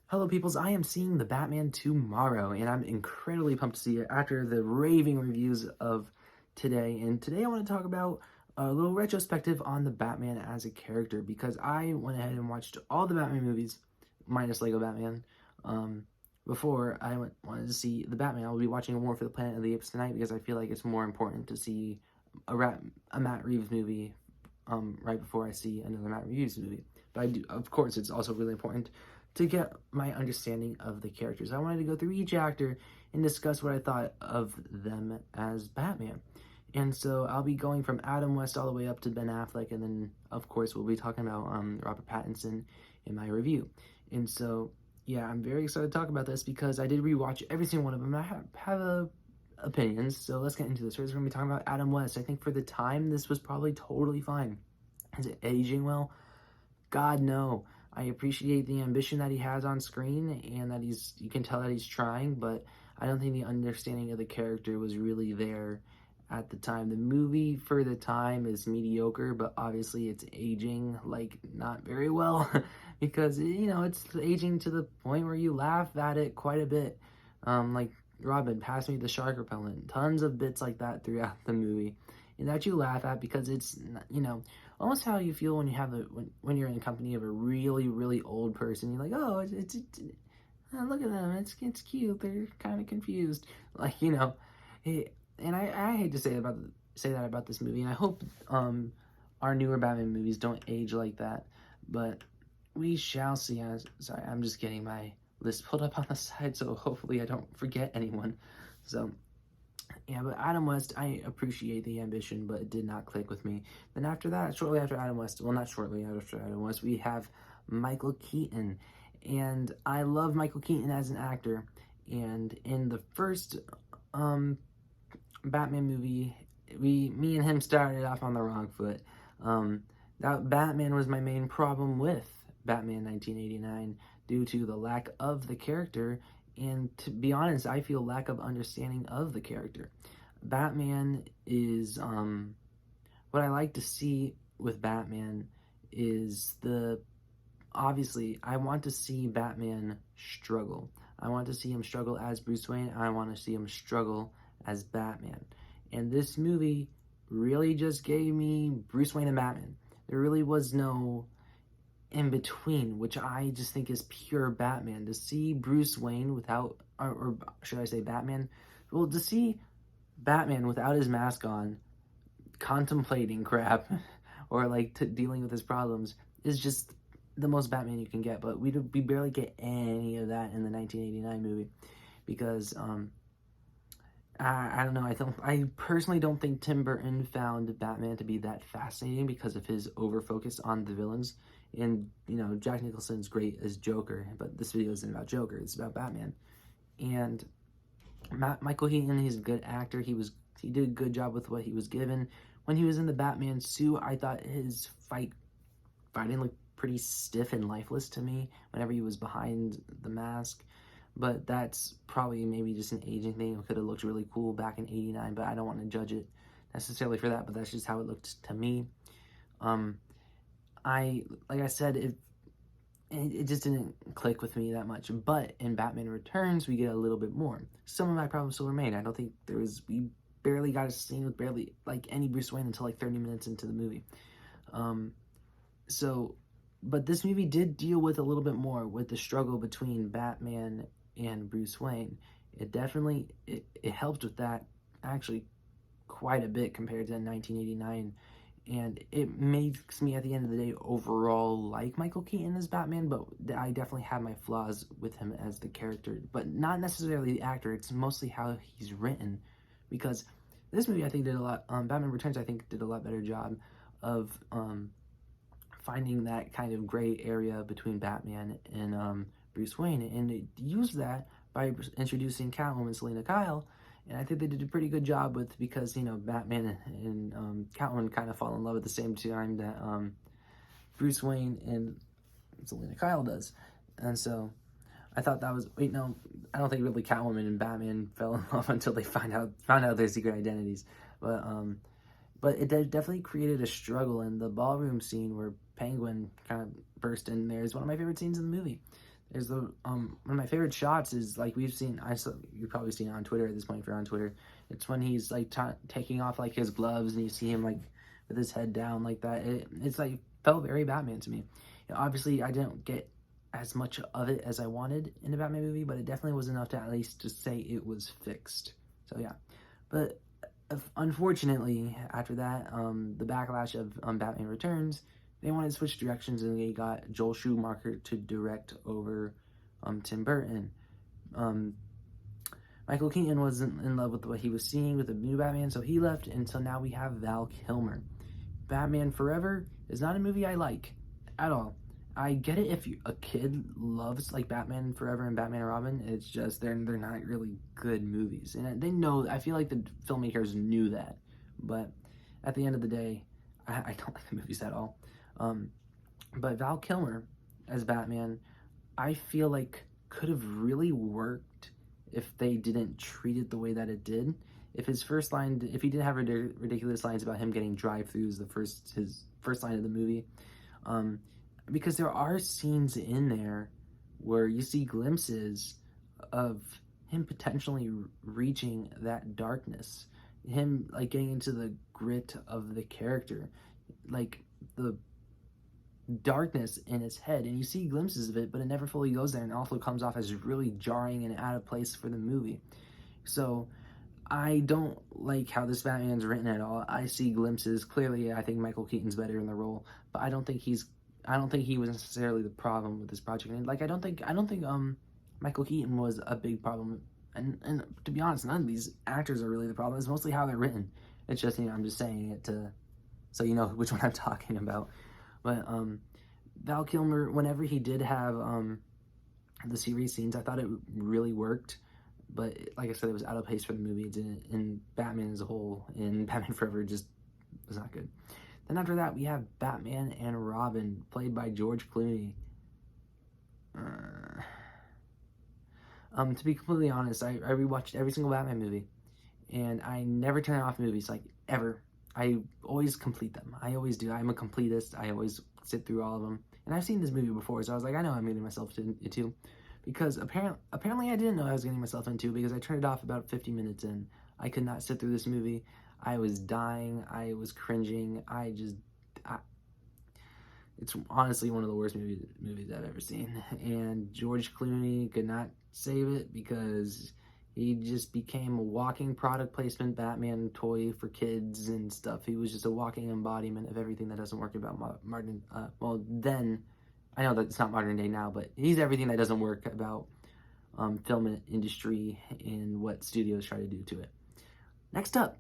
Hello, peoples. I am seeing The Batman tomorrow, and I'm incredibly pumped to see it after the raving reviews of today. And today I want to talk about a little retrospective on the Batman as a character because I went ahead and watched all the Batman movies, minus Lego Batman, um, before I wanted to see the Batman. I will be watching War for the Planet of the Apes tonight because I feel like it's more important to see a Matt Reeves movie right before I see another Matt Reeves movie. But I do, of course, it's also really important to get my understanding of the characters. I wanted to go through each actor and discuss what I thought of them as Batman. And so I'll be going from Adam West all the way up to Ben Affleck, and then of course we'll be talking about Robert Pattinson in my review. And so yeah, I'm very excited to talk about this because I did rewatch every single one of them. I have opinions, so let's get into this. We're going to be talking about Adam West. I think for the time, this was probably totally fine. Is it aging well? God, no. I appreciate the ambition that he has on screen and that you can tell that he's trying, but I don't think the understanding of the character was really there at the time. The movie for the time is mediocre, but obviously it's aging like not very well because it's aging to the point where you laugh at it quite a bit. Like Robin, pass me the shark repellent. Tons of bits like that throughout the movie, and that you laugh at because it's almost how you feel when you have when you're in the company of a really old person. You're like, oh, look at them, it's cute. They're kind of confused, like and I hate to say that about this movie, and I hope our newer Batman movies don't age like that, but we shall see. Sorry, I'm just getting my list pulled up on the side, so hopefully I don't forget anyone. So yeah, but Adam West, I appreciate the ambition, but it did not click with me. Then after that, shortly after Adam West, well, not shortly after Adam West, we have Michael Keaton. And I love Michael Keaton as an actor. And in the first Batman movie, me and him started off on the wrong foot. That Batman was my main problem with Batman 1989 due to the lack of the character, and to be honest, I feel lack of understanding of the character. Batman is what I like to see with Batman is obviously I want to see Batman struggle. I want to see him struggle as Bruce Wayne. I want to see him struggle as Batman. And this movie really just gave me Bruce Wayne and Batman. There really was no in between, which I just think is pure Batman. To see Bruce Wayne without, or should I say Batman? Well, to see Batman without his mask on, contemplating crap, or like dealing with his problems is just the most Batman you can get. But we barely get any of that in the 1989 movie because I don't know. I personally don't think Tim Burton found Batman to be that fascinating because of his over focus on the villains. And Jack Nicholson's great as Joker, but this video isn't about Joker. It's about Batman. And Michael Keaton, he's a good actor. He did a good job with what he was given. When he was in the Batman suit, I thought his fighting looked pretty stiff and lifeless to me whenever he was behind the mask. But that's probably maybe just an aging thing. It could have looked really cool back in '89, but I don't want to judge it necessarily for that. But that's just how it looked to me. Like I said, it just didn't click with me that much. But in Batman Returns, we get a little bit more. Some of my problems still remain. I don't think we barely got a scene with barely like any Bruce Wayne until like 30 minutes into the movie. But this movie did deal with a little bit more with the struggle between Batman and Bruce Wayne. It definitely it helped with that actually quite a bit compared to 1989, and it makes me at the end of the day overall like Michael Keaton as Batman, but I definitely have my flaws with him as the character, but not necessarily the actor. It's mostly how he's written, because this movie I think did a lot. Batman Returns I think did a lot better job of finding that kind of gray area between Batman and Bruce Wayne, and it used that by introducing Catwoman, Selena Kyle, and I think they did a pretty good job with, because Batman and Catwoman kind of fall in love at the same time that Bruce Wayne and Selena Kyle does, and so I thought that was no, I don't think really Catwoman and Batman fell in love until they found out their secret identities, but it definitely created a struggle. In the ballroom scene where Penguin kind of burst in there is one of my favorite scenes in the movie. There's the one of my favorite shots is like you've probably seen it on Twitter at this point if you're on Twitter. It's when he's like taking off like his gloves and you see him like with his head down like that. It's like felt very Batman to me. Obviously, I didn't get as much of it as I wanted in a Batman movie, but it definitely was enough to at least just say it was fixed. So yeah, but unfortunately, after that, the backlash of Batman Returns, they wanted to switch directions and they got Joel Schumacher to direct over Tim Burton. Michael Keaton wasn't in love with what he was seeing with the new Batman, so he left, and so now we have Val Kilmer. Batman Forever is not a movie I like at all. I get it if a kid loves like Batman Forever and Batman and Robin. It's just they're not really good movies, and they know. I feel like the filmmakers knew that, but at the end of the day, I don't like the movies at all. But Val Kilmer as Batman, I feel like could have really worked if they didn't treat it the way that it did. If his first line, if he didn't have ridiculous lines about him getting drive-thrus, his first line of the movie. Because there are scenes in there where you see glimpses of him potentially reaching that darkness, him like getting into the grit of the character, like the darkness in his head, and you see glimpses of it, but it never fully goes there, and also comes off as really jarring and out of place for the movie. So I don't like how this Batman's written at all. I see glimpses. Clearly, I think Michael Keaton's better in the role, but I don't think he was necessarily the problem with this project. And like I don't think Michael Keaton was a big problem. And to be honest, none of these actors are really the problem. It's mostly how they're written. It's just, I'm just saying it so you know which one I'm talking about. But Val Kilmer, whenever he did have the series scenes, I thought it really worked. But like I said, it was out of pace for the movie. It didn't, and Batman as a whole, and Batman Forever just was not good. Then after that, we have Batman and Robin, played by George Clooney. To be completely honest, I rewatched every single Batman movie, and I never turn off movies, like, ever. I always complete them. I always do. I'm a completist. I always sit through all of them. And I've seen this movie before, so I was like, I know I'm getting myself into. Because apparently I didn't know I was getting myself into, because I turned it off about 50 minutes in. I could not sit through this movie. I was dying. I was cringing. It's honestly one of the worst movies I've ever seen. And George Clooney could not save it because he just became a walking product placement Batman toy for kids and stuff. He was just a walking embodiment of everything that doesn't work about modern. Then I know that it's not modern day now, but he's everything that doesn't work about film industry and what studios try to do to it. Next up,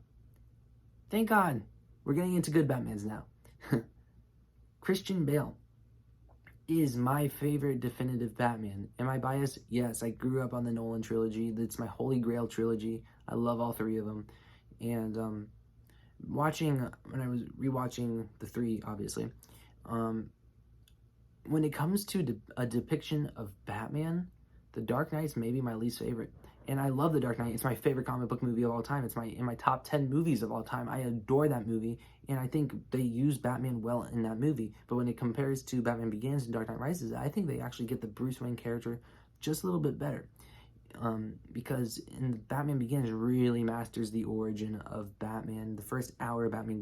thank God, we're getting into good Batmans now. Christian Bale is my favorite definitive Batman. Am I biased? Yes, I grew up on the Nolan trilogy. That's my holy grail trilogy. I love all three of them. And when I was rewatching the three, obviously, when it comes to a depiction of Batman, The Dark Knight's maybe my least favorite. And I love The Dark Knight. It's my favorite comic book movie of all time. It's in my top 10 movies of all time. I adore that movie, and I think they use Batman well in that movie. But when it compares to Batman Begins and Dark Knight Rises, I think they actually get the Bruce Wayne character just a little bit better. Because in Batman Begins really masters the origin of Batman. The first hour of Batman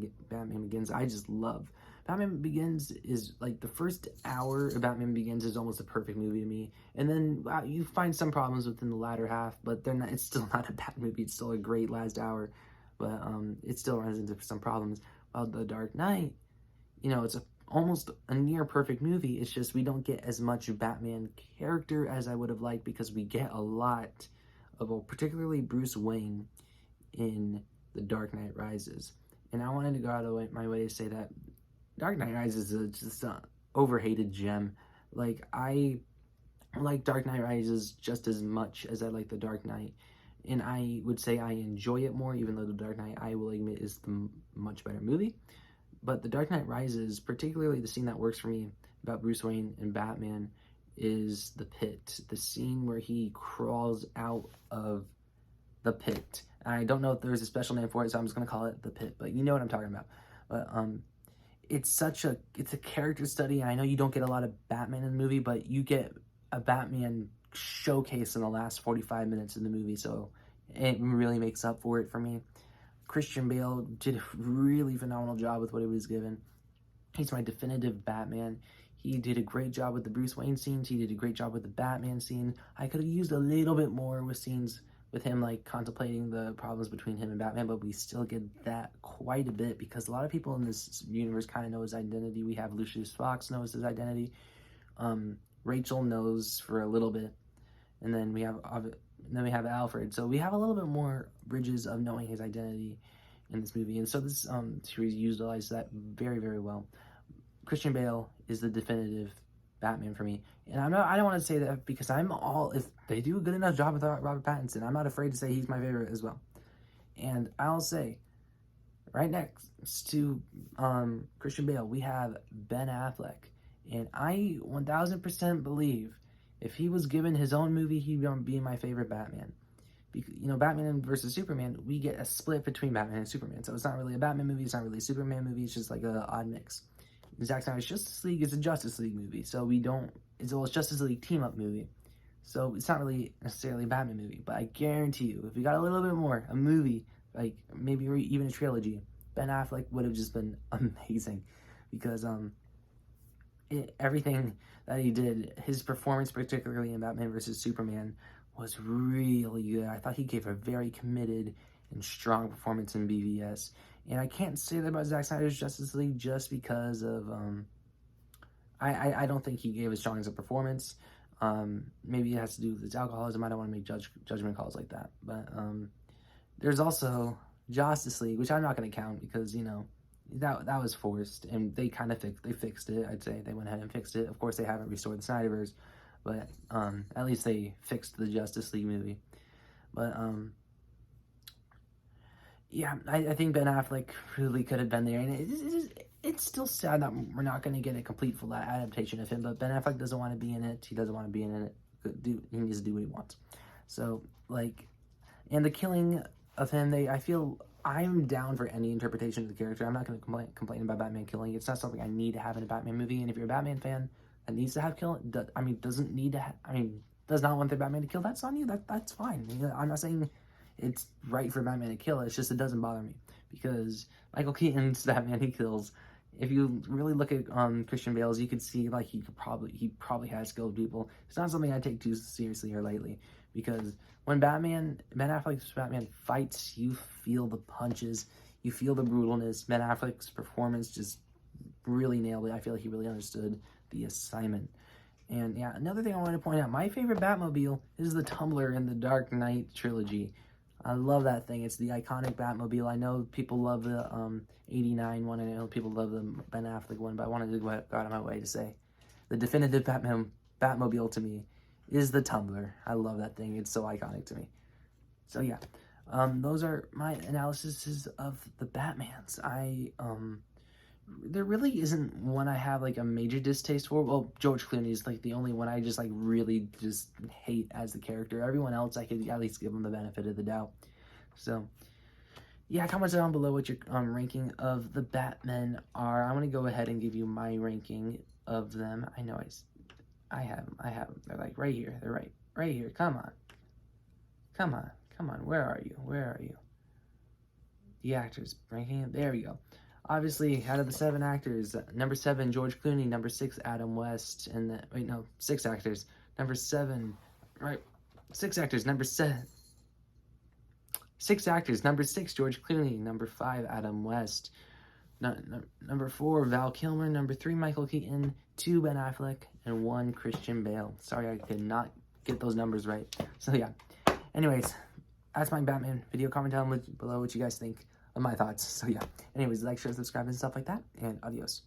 Begins, I just love. Batman Begins is like the first hour of Batman Begins is almost a perfect movie to me, and then you find some problems within the latter half, but they're not. It's still not a bad movie. It's still a great last hour, but it still runs into some problems. While The Dark Knight, it's almost a near perfect movie. It's just we don't get as much Batman character as I would have liked, because we get a lot of particularly Bruce Wayne in The Dark Knight Rises, and I wanted to go out of my way to say that Dark Knight Rises is just an overhated gem. Like, I like Dark Knight Rises just as much as I like The Dark Knight. And I would say I enjoy it more, even though The Dark Knight, I will admit, is the much better movie. But The Dark Knight Rises, particularly the scene that works for me about Bruce Wayne and Batman, is the pit. The scene where he crawls out of the pit. I don't know if there's a special name for it, so I'm just going to call it the pit. But you know what I'm talking about. But it's a character study. I know you don't get a lot of Batman in the movie, but you get a Batman showcase in the last 45 minutes of the movie, so it really makes up for it for me. Christian Bale did a really phenomenal job with what he was given. He's my definitive Batman. He did a great job with the Bruce Wayne scenes. He did a great job with the Batman scene. I could have used a little bit more with scenes with him, like, contemplating the problems between him and Batman, but we still get that quite a bit because a lot of people in this universe kind of know his identity. We have Lucius Fox knows his identity. Rachel knows for a little bit. And then we have Alfred. So we have a little bit more bridges of knowing his identity in this movie. And so this series utilized that very, very well. Christian Bale is the definitive Batman for me. And I don't want to say that because if they do a good enough job with Robert Pattinson, I'm not afraid to say he's my favorite as well. And I'll say, right next to Christian Bale, we have Ben Affleck. And I 1000% believe if he was given his own movie, he'd be my favorite Batman. Because, Batman versus Superman, we get a split between Batman and Superman. So it's not really a Batman movie, it's not really a Superman movie, it's just like an odd mix. Zack Snyder's Justice League is a Justice League movie, so it's Justice League team-up movie. So it's not really necessarily a Batman movie, but I guarantee you, if we got a little bit more, a movie, like maybe even a trilogy, Ben Affleck would have just been amazing. Because everything that he did, his performance, particularly in Batman vs. Superman, was really good. I thought he gave a very committed and strong performance in BVS. And I can't say that about Zack Snyder's Justice League just because of, I don't think he gave as strong as a performance. Maybe it has to do with his alcoholism. I don't want to make judgment calls like that. But there's also Justice League, which I'm not going to count because, that was forced, and they kind of fixed it. I'd say they went ahead and fixed it. Of course, they haven't restored the Snyderverse, but at least they fixed the Justice League movie. But yeah, I think Ben Affleck really could have been there, and it's still sad that we're not going to get a complete full adaptation of him. But Ben Affleck doesn't want to be in it. He doesn't want to be in it. He needs to do what he wants. So and the killing of him, I feel. I'm down for any interpretation of the character. I'm not going to complain about Batman killing. It's not something I need to have in a Batman movie. And if you're a Batman fan that needs to have killing, does not want their Batman to kill, that's on you. That's fine. I'm not saying it's right for Batman to kill. It's just it doesn't bother me because Michael Keaton's Batman he kills. If you really look at Christian Bale's, you could see he probably has killed people. It's not something I take too seriously or lightly because when Ben Affleck's Batman fights, you feel the punches, you feel the brutalness. Ben Affleck's performance just really nailed it. I feel like he really understood the assignment. And yeah, another thing I wanted to point out, my favorite Batmobile is the Tumbler in the Dark Knight trilogy. I love that thing. It's the iconic Batmobile. I know people love the 89 one, and I know people love the Ben Affleck one, but I wanted to go out of my way to say the definitive Batmobile to me is the Tumbler. I love that thing. It's so iconic to me. So yeah, those are my analyses of the Batmans. There really isn't one I have a major distaste for. Well, George Clooney is the only one I just really just hate as the character. Everyone else I could at least give them the benefit of the doubt. So yeah, comment down below what your ranking of the Batmen are. I'm gonna go ahead and give you my ranking of them. I know I have them. They're right here. They're right here. Come on. Where are you? The actors ranking. There we go. Obviously, out of the 7 actors, number 7, George Clooney, number 6, Adam West, and 6 actors. Number 7, right, 6 actors, number 7. 6 actors, number 6, George Clooney, number 5, Adam West, number 4, Val Kilmer, number 3, Michael Keaton, 2, Ben Affleck, and 1, Christian Bale. Sorry, I could not get those numbers right. So yeah, anyways, that's my Batman video. Comment down below what you guys think of my thoughts. So yeah, anyways, like, share, subscribe, and stuff like that, and adios.